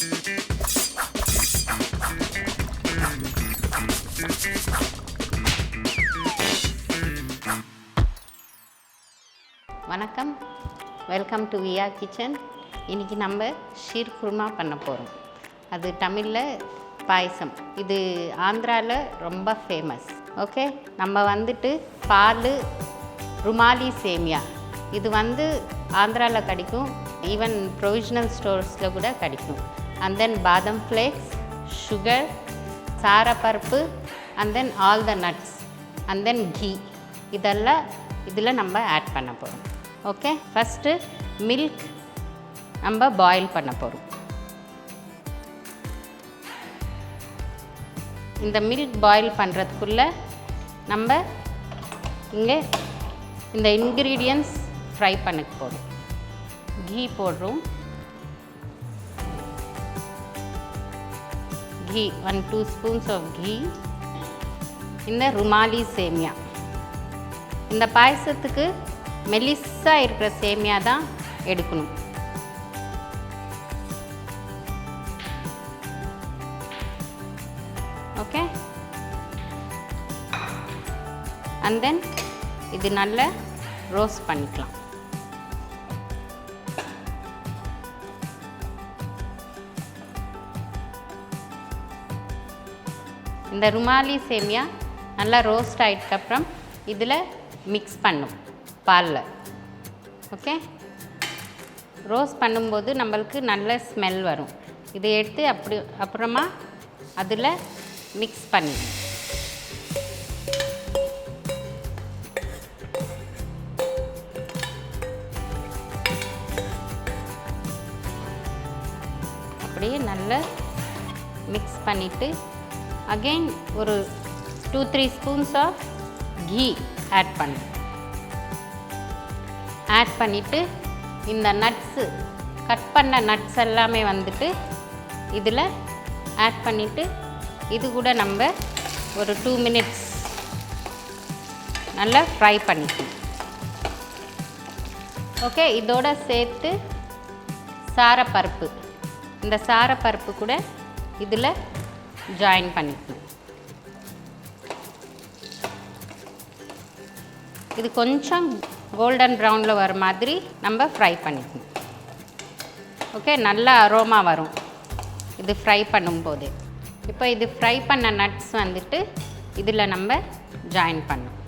வணக்கம், welcome to Vrkitchen. இன்றைக்கி நம்ம ஷீர் குருமா பண்ண போகிறோம். அது தமிழில் பாயசம், இது ஆந்திராவில் ரொம்ப ஃபேமஸ். ஓகே, நம்ம வந்துட்டு பால் ருமாலி சேமியா, இது வந்து ஆந்திராவில் கிடைக்கும், ஈவன் ப்ரொவிஷனல் ஸ்டோர்ஸில் கூட கிடைக்கும். And then badam flakes, sugar, சாரப்பருப்பு, and then all the nuts, and then ghee, இதெல்லாம் இதில் நம்ம ஆட் பண்ண போகிறோம். ஓகே, ஃபஸ்ட்டு மில்க் நம்ம பாயில் பண்ண போகிறோம். இந்த மில்க் பாயில் பண்ணுறதுக்குள்ளே நம்ம இங்கே இந்த இன்க்ரீடியன்ட்ஸ் ஃப்ரை பண்ண போகிறோம். கீ போடுறோம். Ghee 1-2 spoons of ghee. இந்த ருமாலி சேமியா, இந்த பாயசத்துக்கு மெலிசாக இருக்கிற சேமியா தான் எடுக்கணும். ஓகே, அண்ட் தென் இது நல்லா ரோஸ்ட் பண்ணிக்கலாம். இந்த ருமாலி சேமியா நல்லா ரோஸ்ட் ஆகிட்டதுக்கப்புறம் இதில் மிக்ஸ் பண்ணும் பாலில். ஓகே, ரோஸ்ட் பண்ணும்போது நம்மளுக்கு நல்ல ஸ்மெல் வரும். இதை எடுத்து அப்புறமா அதில் மிக்ஸ் பண்ணி அப்படியே நல்லா மிக்ஸ் பண்ணிவிட்டு அகெயின் ஒரு 2-3 ஸ்பூன்ஸ் ஆஃப் கீ ஆட் பண்ணு. ஆட் பண்ணிவிட்டு இந்த நட்ஸு, கட் பண்ண நட்ஸ் எல்லாமே வந்துட்டு இதில் ஆட் பண்ணிவிட்டு இது கூட நம்ம ஒரு 2 மினிட்ஸ் நல்லா ஃப்ரை பண்ணிக்கணும். ஓகே, இதோட சேர்த்து சாரப்பருப்பு, இந்த சாரப்பருப்பு கூட இதில் ஜாயின் பண்ணிக்கணும். இது கொஞ்சம் கோல்டன் ப்ரௌனில் வர மாதிரி நம்ம ஃப்ரை பண்ணிக்கணும். ஓகே, நல்ல அரோமா வரும் இது ஃப்ரை பண்ணும்போது. இப்போ இது ஃப்ரை பண்ண நட்ஸ் வந்துட்டு இதில் நம்ம ஜாயின் பண்ணணும்.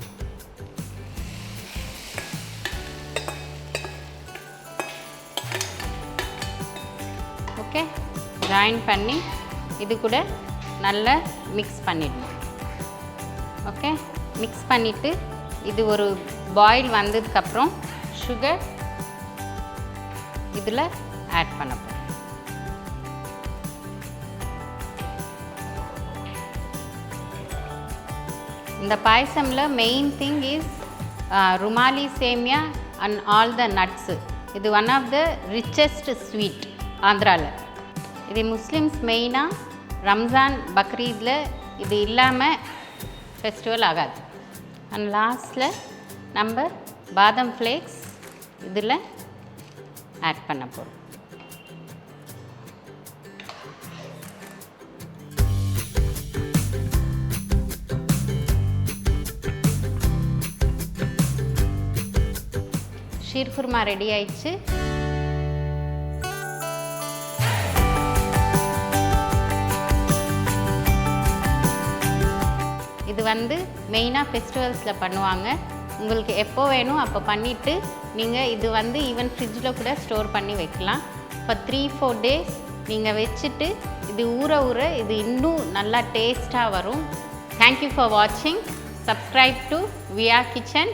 ஓகே, ஜாயின் பண்ணி இது கூட நல்லா மிக்ஸ் பண்ணிடணும். ஓகே, மிக்ஸ் பண்ணிவிட்டு இது ஒரு பாயில் வந்ததுக்கப்புறம் சுகர் இதில் ஆட் பண்ண போகிறோம். இந்த பாயசமில் main thing is rumali semiya and all the nuts. இது one of the richest sweet ஆந்திராவில். இது முஸ்லிம்ஸ் மெயினாக ரம்ஜான் பக்ரீதில் இது இல்லாமல் ஃபெஸ்டிவல் ஆகாது. அண்ட் லாஸ்ட்டில் நம்ம பாதம் ஃப்ளேக்ஸ் இதில் ஆட் பண்ண போகிறோம். ஷீர் குருமா ரெடி ஆயிடுச்சு. இது வந்து மெயினாக ஃபெஸ்டிவல்ஸில் பண்ணுவாங்க. உங்களுக்கு எப்போ வேணும் அப்போ பண்ணிவிட்டு நீங்கள் இது வந்து ஈவன் ஃப்ரிட்ஜில் கூட ஸ்டோர் பண்ணி வைக்கலாம். இப்போ 3-4 டேஸ் நீங்கள் வச்சுட்டு இது ஊற இது இன்னும் நல்லா டேஸ்ட்டாக வரும். தேங்க்யூ ஃபார் வாட்சிங். Subscribe to Vrkitchen.